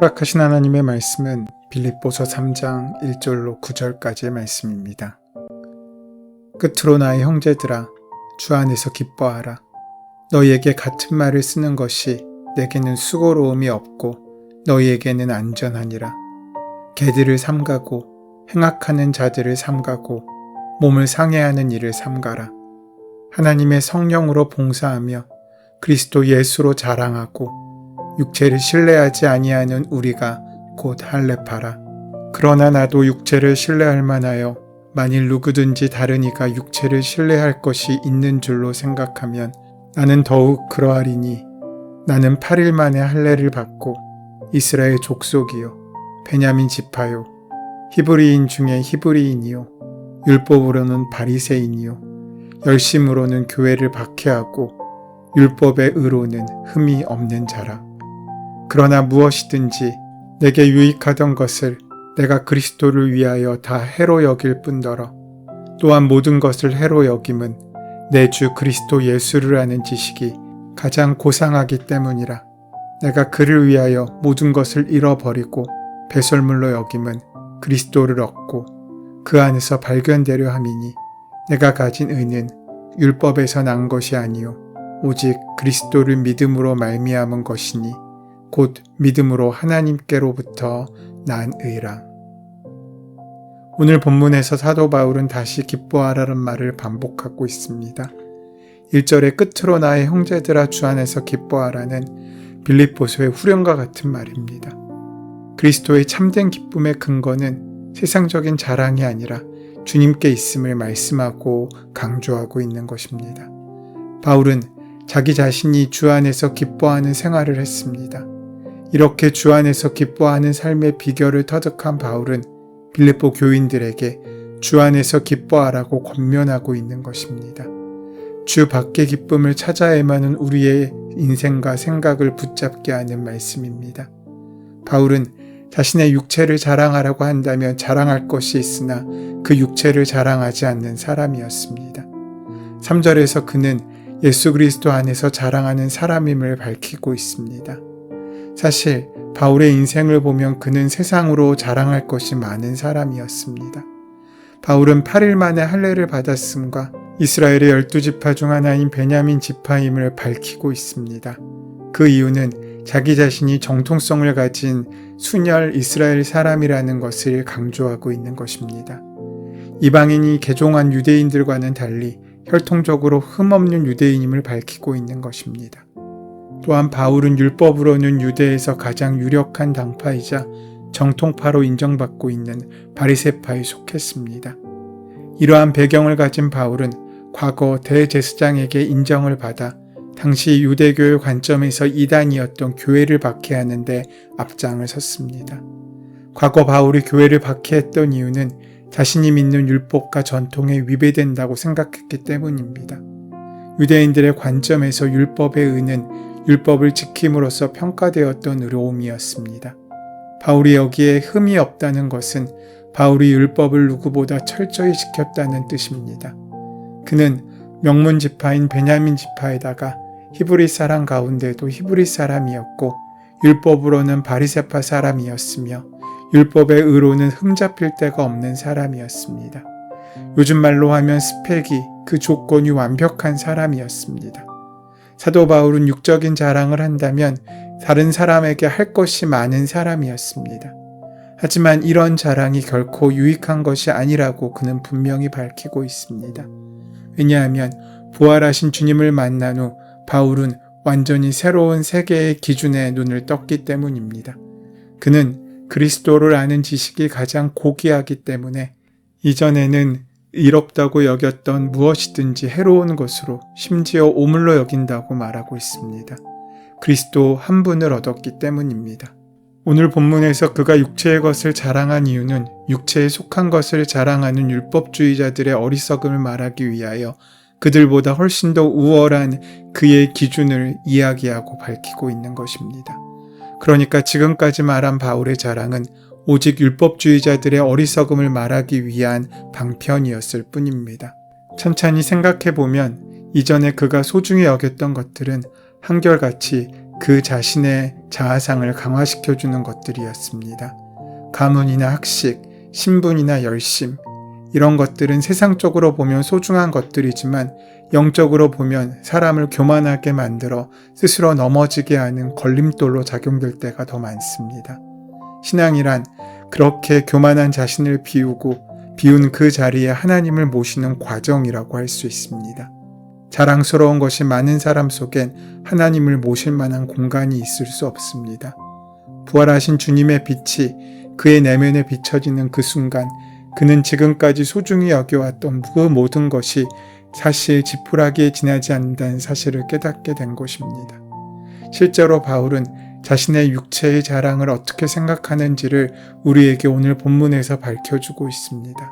허락하신 하나님의 말씀은 빌립보서 3장 1절로 9절까지의 말씀입니다. 끝으로 나의 형제들아, 주 안에서 기뻐하라. 너희에게 같은 말을 쓰는 것이 내게는 수고로움이 없고 너희에게는 안전하니라. 개들을 삼가고 행악하는 자들을 삼가고 몸을 상해하는 일을 삼가라. 하나님의 성령으로 봉사하며 그리스도 예수로 자랑하고 육체를 신뢰하지 아니하는 우리가 곧 할례파라. 그러나 나도 육체를 신뢰할 만하여 만일 누구든지 다른 이가 육체를 신뢰할 것이 있는 줄로 생각하면 나는 더욱 그러하리니 나는 8일 만에 할례를 받고 이스라엘 족속이요 베냐민 지파요 히브리인 중에 히브리인이요 율법으로는 바리새인이요 열심으로는 교회를 박해하고 율법의 의로는 흠이 없는 자라. 그러나 무엇이든지 내게 유익하던 것을 내가 그리스도를 위하여 다 해로 여길 뿐더러 또한 모든 것을 해로 여김은 내 주 그리스도 예수를 아는 지식이 가장 고상하기 때문이라. 내가 그를 위하여 모든 것을 잃어버리고 배설물로 여김은 그리스도를 얻고 그 안에서 발견되려 함이니 내가 가진 의는 율법에서 난 것이 아니요 오직 그리스도를 믿음으로 말미암은 것이니 곧 믿음으로 하나님께로부터 난 의라. 오늘 본문에서 사도 바울은 다시 기뻐하라는 말을 반복하고 있습니다. 1절의 끝으로 나의 형제들아 주 안에서 기뻐하라는 빌립보서의 후렴과 같은 말입니다. 그리스도의 참된 기쁨의 근거는 세상적인 자랑이 아니라 주님께 있음을 말씀하고 강조하고 있는 것입니다. 바울은 자기 자신이 주 안에서 기뻐하는 생활을 했습니다. 이렇게 주 안에서 기뻐하는 삶의 비결을 터득한 바울은 빌립보 교인들에게 주 안에서 기뻐하라고 권면하고 있는 것입니다. 주 밖의 기쁨을 찾아 헤매는 우리의 인생과 생각을 붙잡게 하는 말씀입니다. 바울은 자신의 육체를 자랑하라고 한다면 자랑할 것이 있으나 그 육체를 자랑하지 않는 사람이었습니다. 3절에서 그는 예수 그리스도 안에서 자랑하는 사람임을 밝히고 있습니다. 사실 바울의 인생을 보면 그는 세상으로 자랑할 것이 많은 사람이었습니다. 바울은 8일 만에 할례를 받았음과 이스라엘의 12지파 중 하나인 베냐민 지파임을 밝히고 있습니다. 그 이유는 자기 자신이 정통성을 가진 순혈 이스라엘 사람이라는 것을 강조하고 있는 것입니다. 이방인이 개종한 유대인들과는 달리 혈통적으로 흠없는 유대인임을 밝히고 있는 것입니다. 또한 바울은 율법으로는 유대에서 가장 유력한 당파이자 정통파로 인정받고 있는 바리새파에 속했습니다. 이러한 배경을 가진 바울은 과거 대제사장에게 인정을 받아 당시 유대교의 관점에서 이단이었던 교회를 박해하는 데 앞장을 섰습니다. 과거 바울이 교회를 박해했던 이유는 자신이 믿는 율법과 전통에 위배된다고 생각했기 때문입니다. 유대인들의 관점에서 율법의 의는 율법을 지킴으로써 평가되었던 의로움이었습니다. 바울이 여기에 흠이 없다는 것은 바울이 율법을 누구보다 철저히 지켰다는 뜻입니다. 그는 명문 지파인 베냐민 지파에다가 히브리 사람 가운데도 히브리 사람이었고 율법으로는 바리새파 사람이었으며 율법의 의로는 흠잡힐 데가 없는 사람이었습니다. 요즘 말로 하면 스펙이 그 조건이 완벽한 사람이었습니다. 사도 바울은 육적인 자랑을 한다면 다른 사람에게 할 것이 많은 사람이었습니다. 하지만 이런 자랑이 결코 유익한 것이 아니라고 그는 분명히 밝히고 있습니다. 왜냐하면 부활하신 주님을 만난 후 바울은 완전히 새로운 세계의 기준에 눈을 떴기 때문입니다. 그는 그리스도를 아는 지식이 가장 고귀하기 때문에 이전에는 이롭다고 여겼던 무엇이든지 해로운 것으로 심지어 오물로 여긴다고 말하고 있습니다. 그리스도 한 분을 얻었기 때문입니다. 오늘 본문에서 그가 육체의 것을 자랑한 이유는 육체에 속한 것을 자랑하는 율법주의자들의 어리석음을 말하기 위하여 그들보다 훨씬 더 우월한 그의 기준을 이야기하고 밝히고 있는 것입니다. 그러니까 지금까지 말한 바울의 자랑은 오직 율법주의자들의 어리석음을 말하기 위한 방편이었을 뿐입니다. 천천히 생각해보면 이전에 그가 소중히 여겼던 것들은 한결같이 그 자신의 자아상을 강화시켜주는 것들이었습니다. 가문이나 학식, 신분이나 열심, 이런 것들은 세상적으로 보면 소중한 것들이지만 영적으로 보면 사람을 교만하게 만들어 스스로 넘어지게 하는 걸림돌로 작용될 때가 더 많습니다. 신앙이란 그렇게 교만한 자신을 비운 그 자리에 하나님을 모시는 과정이라고 할 수 있습니다. 자랑스러운 것이 많은 사람 속엔 하나님을 모실 만한 공간이 있을 수 없습니다. 부활하신 주님의 빛이 그의 내면에 비춰지는 그 순간 그는 지금까지 소중히 여겨왔던 그 모든 것이 사실 지푸라기에 지나지 않는다는 사실을 깨닫게 된 것입니다. 실제로 바울은 자신의 육체의 자랑을 어떻게 생각하는지를 우리에게 오늘 본문에서 밝혀주고 있습니다.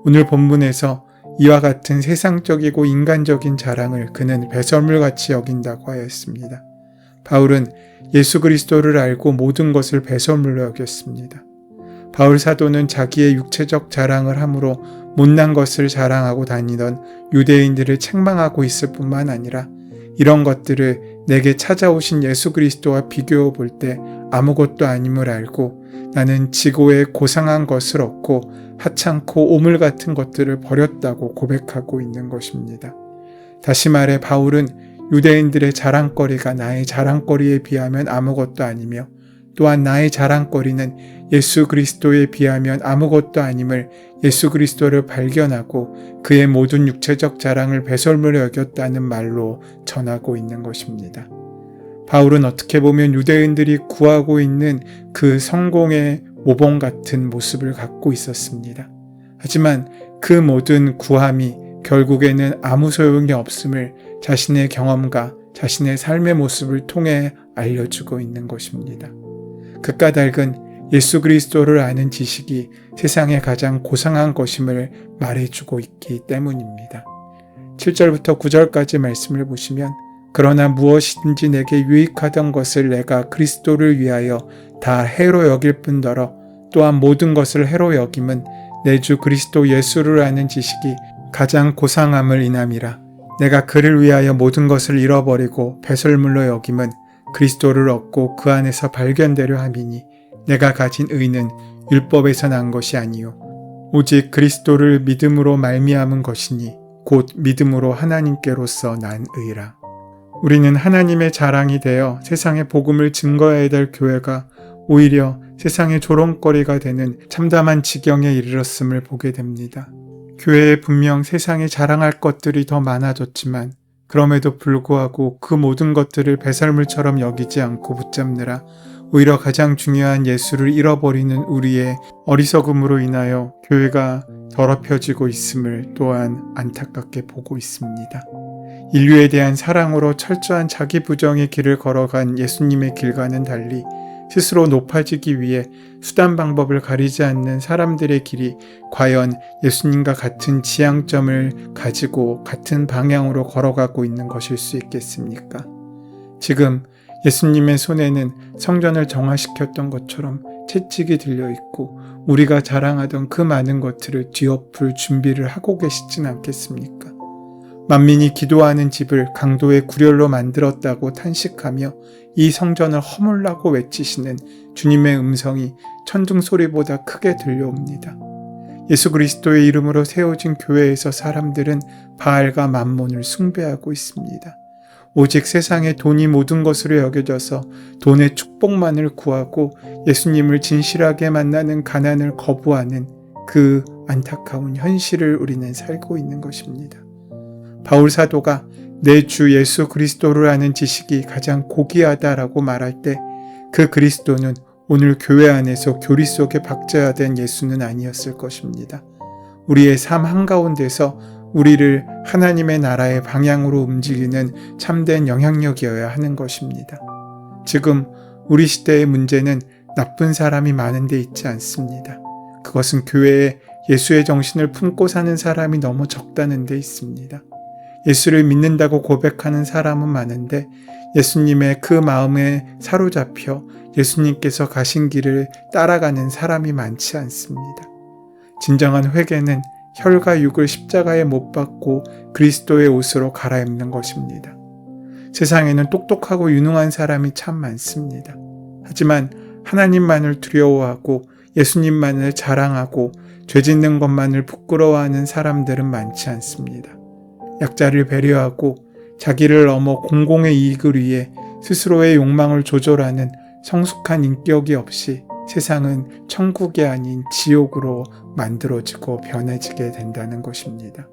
오늘 본문에서 이와 같은 세상적이고 인간적인 자랑을 그는 배설물같이 여긴다고 하였습니다. 바울은 예수 그리스도를 알고 모든 것을 배설물로 여겼습니다. 바울 사도는 자기의 육체적 자랑을 함으로 못난 것을 자랑하고 다니던 유대인들을 책망하고 있을 뿐만 아니라 이런 것들을 내게 찾아오신 예수 그리스도와 비교해 볼 때 아무것도 아님을 알고 나는 지고에 고상한 것을 얻고 하찮고 오물 같은 것들을 버렸다고 고백하고 있는 것입니다. 다시 말해 바울은 유대인들의 자랑거리가 나의 자랑거리에 비하면 아무것도 아니며 또한 나의 자랑거리는 예수 그리스도에 비하면 아무것도 아님을 예수 그리스도를 발견하고 그의 모든 육체적 자랑을 배설물로 여겼다는 말로 전하고 있는 것입니다. 바울은 어떻게 보면 유대인들이 구하고 있는 그 성공의 모범 같은 모습을 갖고 있었습니다. 하지만 그 모든 구함이 결국에는 아무 소용이 없음을 자신의 경험과 자신의 삶의 모습을 통해 알려주고 있는 것입니다. 그 까닭은 예수 그리스도를 아는 지식이 세상에 가장 고상한 것임을 말해주고 있기 때문입니다. 7절부터 9절까지 말씀을 보시면 그러나 무엇이든지 내게 유익하던 것을 내가 그리스도를 위하여 다 해로 여길 뿐더러 또한 모든 것을 해로 여김은 내 주 그리스도 예수를 아는 지식이 가장 고상함을 인함이라. 내가 그를 위하여 모든 것을 잃어버리고 배설물로 여김은 그리스도를 얻고 그 안에서 발견되려 함이니 내가 가진 의는 율법에서 난 것이 아니요 오직 그리스도를 믿음으로 말미암은 것이니 곧 믿음으로 하나님께로서 난 의라. 우리는 하나님의 자랑이 되어 세상의 복음을 증거해야 될 교회가 오히려 세상의 조롱거리가 되는 참담한 지경에 이르렀음을 보게 됩니다. 교회에 분명 세상에 자랑할 것들이 더 많아졌지만 그럼에도 불구하고 그 모든 것들을 배설물처럼 여기지 않고 붙잡느라 오히려 가장 중요한 예수를 잃어버리는 우리의 어리석음으로 인하여 교회가 더럽혀지고 있음을 또한 안타깝게 보고 있습니다. 인류에 대한 사랑으로 철저한 자기 부정의 길을 걸어간 예수님의 길과는 달리 스스로 높아지기 위해 수단 방법을 가리지 않는 사람들의 길이 과연 예수님과 같은 지향점을 가지고 같은 방향으로 걸어가고 있는 것일 수 있겠습니까? 지금 예수님의 손에는 성전을 정화시켰던 것처럼 채찍이 들려있고 우리가 자랑하던 그 많은 것들을 뒤엎을 준비를 하고 계시진 않겠습니까? 만민이 기도하는 집을 강도의 구렬로 만들었다고 탄식하며 이 성전을 허물라고 외치시는 주님의 음성이 천둥 소리보다 크게 들려옵니다. 예수 그리스도의 이름으로 세워진 교회에서 사람들은 바알과 만몬을 숭배하고 있습니다. 오직 세상의 돈이 모든 것으로 여겨져서 돈의 축복만을 구하고 예수님을 진실하게 만나는 가난을 거부하는 그 안타까운 현실을 우리는 살고 있는 것입니다. 바울 사도가 내 주 예수 그리스도를 아는 지식이 가장 고귀하다라고 말할 때 그 그리스도는 오늘 교회 안에서 교리 속에 박자야 된 예수는 아니었을 것입니다. 우리의 삶 한가운데서 우리를 하나님의 나라의 방향으로 움직이는 참된 영향력이어야 하는 것입니다. 지금 우리 시대의 문제는 나쁜 사람이 많은 데 있지 않습니다. 그것은 교회에 예수의 정신을 품고 사는 사람이 너무 적다는 데 있습니다. 예수를 믿는다고 고백하는 사람은 많은데 예수님의 그 마음에 사로잡혀 예수님께서 가신 길을 따라가는 사람이 많지 않습니다. 진정한 회개는 혈과 육을 십자가에 못 박고 그리스도의 옷으로 갈아입는 것입니다. 세상에는 똑똑하고 유능한 사람이 참 많습니다. 하지만 하나님만을 두려워하고 예수님만을 자랑하고 죄 짓는 것만을 부끄러워하는 사람들은 많지 않습니다. 약자를 배려하고 자기를 넘어 공공의 이익을 위해 스스로의 욕망을 조절하는 성숙한 인격이 없이 세상은 천국이 아닌 지옥으로 만들어지고 변해지게 된다는 것입니다.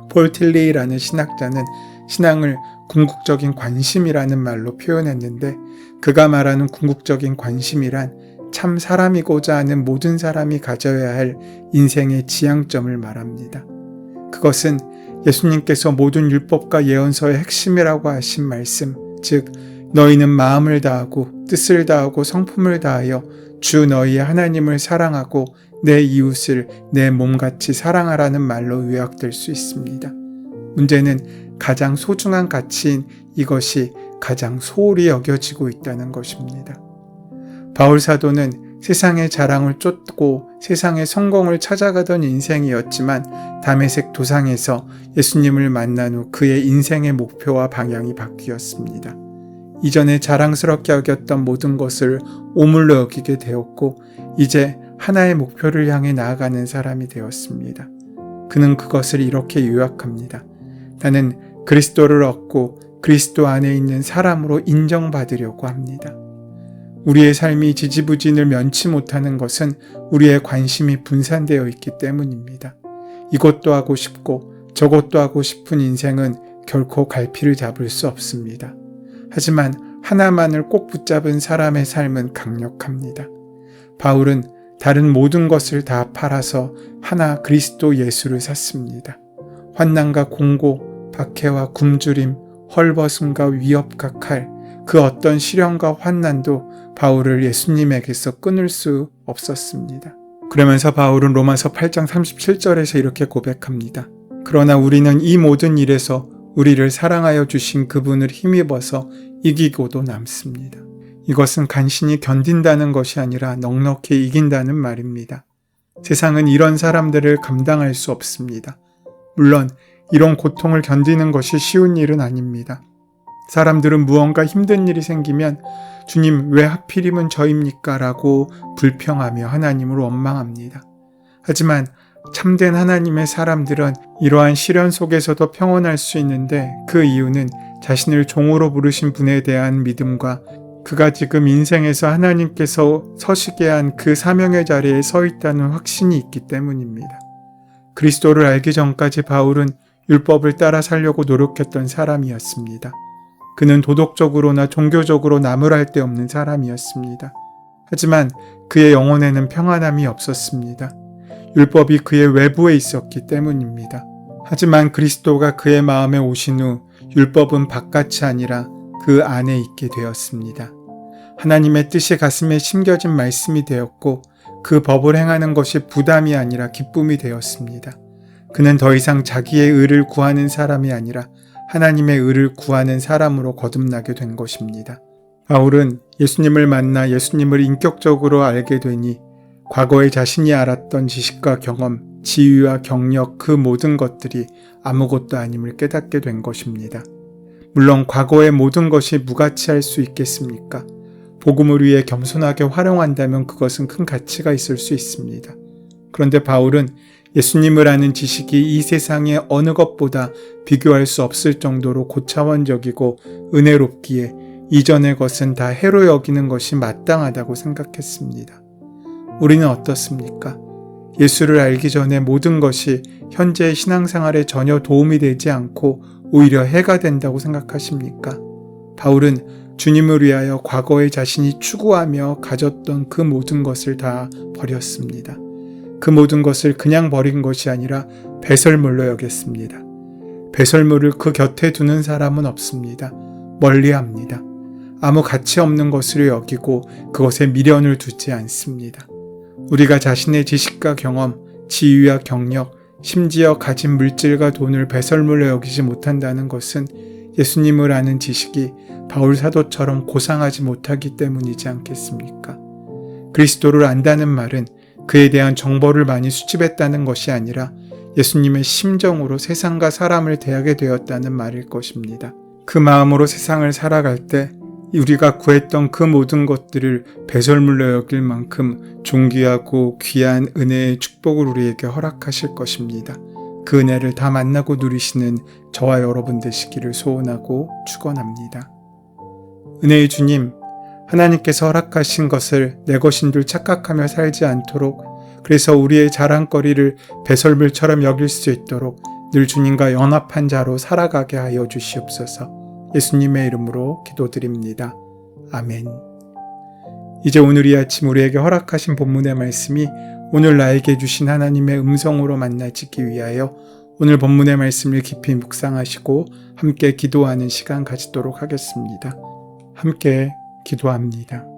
폴 틸리라는 신학자는 신앙을 궁극적인 관심이라는 말로 표현했는데, 그가 말하는 궁극적인 관심이란 참 사람이고자 하는 모든 사람이 가져야 할 인생의 지향점을 말합니다. 그것은 예수님께서 모든 율법과 예언서의 핵심이라고 하신 말씀, 즉 너희는 마음을 다하고 뜻을 다하고 성품을 다하여 주 너희의 하나님을 사랑하고 내 이웃을 내 몸같이 사랑하라는 말로 요약될 수 있습니다. 문제는 가장 소중한 가치인 이것이 가장 소홀히 여겨지고 있다는 것입니다. 바울 사도는 세상의 자랑을 쫓고 세상의 성공을 찾아가던 인생이었지만 다메섹 도상에서 예수님을 만난 후 그의 인생의 목표와 방향이 바뀌었습니다. 이전에 자랑스럽게 여겼던 모든 것을 오물로 여기게 되었고 이제 하나의 목표를 향해 나아가는 사람이 되었습니다. 그는 그것을 이렇게 요약합니다. 나는 그리스도를 얻고 그리스도 안에 있는 사람으로 인정받으려고 합니다. 우리의 삶이 지지부진을 면치 못하는 것은 우리의 관심이 분산되어 있기 때문입니다. 이것도 하고 싶고 저것도 하고 싶은 인생은 결코 갈피를 잡을 수 없습니다. 하지만 하나만을 꼭 붙잡은 사람의 삶은 강력합니다. 바울은 다른 모든 것을 다 팔아서 하나 그리스도 예수를 샀습니다. 환난과 공고, 박해와 굶주림, 헐벗음과 위협과 칼, 그 어떤 시련과 환난도 바울을 예수님에게서 끊을 수 없었습니다. 그러면서 바울은 로마서 8장 37절에서 이렇게 고백합니다. 그러나 우리는 이 모든 일에서 우리를 사랑하여 주신 그분을 힘입어서 이기고도 남습니다. 이것은 간신히 견딘다는 것이 아니라 넉넉히 이긴다는 말입니다. 세상은 이런 사람들을 감당할 수 없습니다. 물론 이런 고통을 견디는 것이 쉬운 일은 아닙니다. 사람들은 무언가 힘든 일이 생기면 주님 왜 하필이면 저입니까? 라고 불평하며 하나님을 원망합니다. 하지만 참된 하나님의 사람들은 이러한 시련 속에서도 평온할 수 있는데 그 이유는 자신을 종으로 부르신 분에 대한 믿음과 그가 지금 인생에서 하나님께서 서시게 한 그 사명의 자리에 서 있다는 확신이 있기 때문입니다. 그리스도를 알기 전까지 바울은 율법을 따라 살려고 노력했던 사람이었습니다. 그는 도덕적으로나 종교적으로 나무랄 데 없는 사람이었습니다. 하지만 그의 영혼에는 평안함이 없었습니다. 율법이 그의 외부에 있었기 때문입니다. 하지만 그리스도가 그의 마음에 오신 후 율법은 바깥이 아니라 그 안에 있게 되었습니다. 하나님의 뜻이 가슴에 심겨진 말씀이 되었고 그 법을 행하는 것이 부담이 아니라 기쁨이 되었습니다. 그는 더 이상 자기의 의를 구하는 사람이 아니라 하나님의 의를 구하는 사람으로 거듭나게 된 것입니다. 바울은 예수님을 만나 예수님을 인격적으로 알게 되니 과거에 자신이 알았던 지식과 경험, 지위와 경력 그 모든 것들이 아무것도 아님을 깨닫게 된 것입니다. 물론 과거의 모든 것이 무가치할 수 있겠습니까? 복음을 위해 겸손하게 활용한다면 그것은 큰 가치가 있을 수 있습니다. 그런데 바울은 예수님을 아는 지식이 이 세상의 어느 것보다 비교할 수 없을 정도로 고차원적이고 은혜롭기에 이전의 것은 다 해로 여기는 것이 마땅하다고 생각했습니다. 우리는 어떻습니까? 예수를 알기 전에 모든 것이 현재의 신앙생활에 전혀 도움이 되지 않고 오히려 해가 된다고 생각하십니까? 바울은 주님을 위하여 과거에 자신이 추구하며 가졌던 그 모든 것을 다 버렸습니다. 그 모든 것을 그냥 버린 것이 아니라 배설물로 여겼습니다. 배설물을 그 곁에 두는 사람은 없습니다. 멀리합니다. 아무 가치 없는 것으로 여기고 그것에 미련을 두지 않습니다. 우리가 자신의 지식과 경험, 지위와 경력, 심지어 가진 물질과 돈을 배설물로 여기지 못한다는 것은 예수님을 아는 지식이 바울 사도처럼 고상하지 못하기 때문이지 않겠습니까? 그리스도를 안다는 말은 그에 대한 정보를 많이 수집했다는 것이 아니라 예수님의 심정으로 세상과 사람을 대하게 되었다는 말일 것입니다. 그 마음으로 세상을 살아갈 때 우리가 구했던 그 모든 것들을 배설물로 여길 만큼 존귀하고 귀한 은혜의 축복을 우리에게 허락하실 것입니다. 그 은혜를 다 만나고 누리시는 저와 여러분 되시기를 소원하고 축원합니다. 은혜의 주님, 하나님께서 허락하신 것을 내 것인 줄 착각하며 살지 않도록, 그래서 우리의 자랑거리를 배설물처럼 여길 수 있도록 늘 주님과 연합한 자로 살아가게 하여 주시옵소서. 예수님의 이름으로 기도드립니다. 아멘. 이제 오늘 이 아침 우리에게 허락하신 본문의 말씀이 오늘 나에게 주신 하나님의 음성으로 만나지기 위하여 오늘 본문의 말씀을 깊이 묵상하시고 함께 기도하는 시간 가지도록 하겠습니다. 함께 기도합니다.